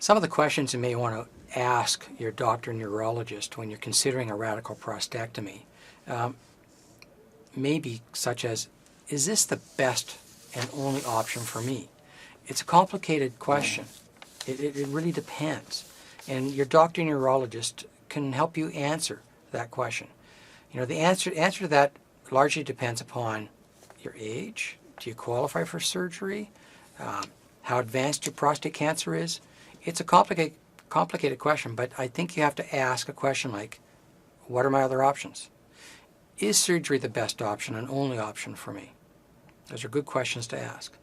Some of the questions you may want to ask your doctor and urologist when you're considering a radical prostatectomy may be such as, is this the best and only option for me? It's a complicated question. It really depends. And your doctor and urologist can help you answer that question. You know, the answer to that largely depends upon your age. Do you qualify for surgery? How advanced your prostate cancer is? It's a complicated question, but I think you have to ask a question like, what are my other options? Is surgery the best option and only option for me? Those are good questions to ask.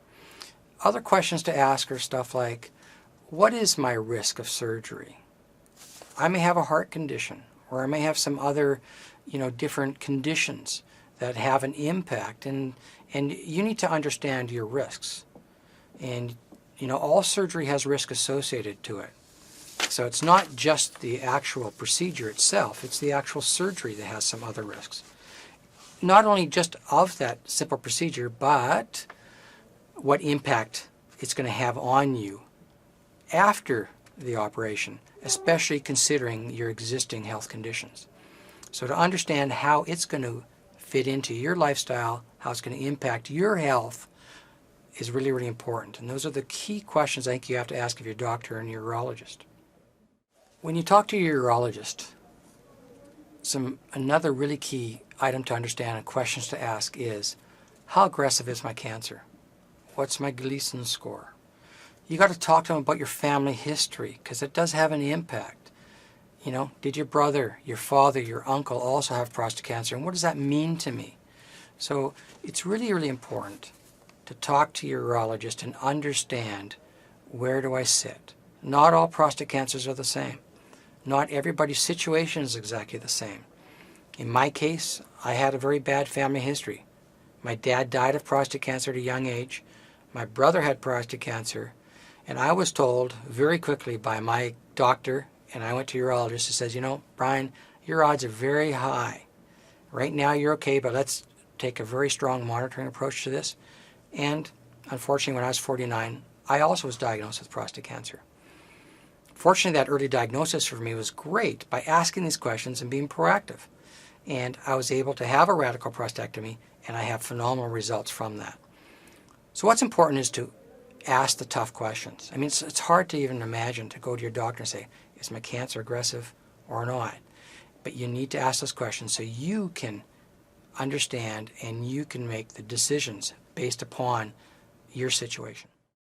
Other questions to ask are stuff like, what is my risk of surgery? I may have a heart condition, or I may have some other, different conditions that have an impact, and you need to understand your risks. And all surgery has risk associated to it. So it's not just the actual procedure itself, it's the actual surgery that has some other risks. Not only just of that simple procedure, but what impact it's going to have on you after the operation, especially considering your existing health conditions. So to understand how it's going to fit into your lifestyle, how it's going to impact your health, is really, really important. And those are the key questions I think you have to ask of your doctor and your urologist. When you talk to your urologist, another really key item to understand and questions to ask is, how aggressive is my cancer? What's my Gleason score? You got to talk to them about your family history, because it does have an impact. Did your brother, your father, your uncle also have prostate cancer? And what does that mean to me? So it's really, really important to talk to your urologist and understand, where do I sit? Not all prostate cancers are the same. Not everybody's situation is exactly the same. In my case, I had a very bad family history. My dad died of prostate cancer at a young age. My brother had prostate cancer. And I was told very quickly by my doctor, and I went to a urologist, who says, Bryan, your odds are very high. Right now you're okay, but let's take a very strong monitoring approach to this. And unfortunately, when I was 49, I also was diagnosed with prostate cancer. Fortunately, that early diagnosis for me was great by asking these questions and being proactive. And I was able to have a radical prostatectomy, and I have phenomenal results from that. So what's important is to ask the tough questions. I mean, it's hard to even imagine to go to your doctor and say, is my cancer aggressive or not? But you need to ask those questions so you can understand and you can make the decisions based upon your situation.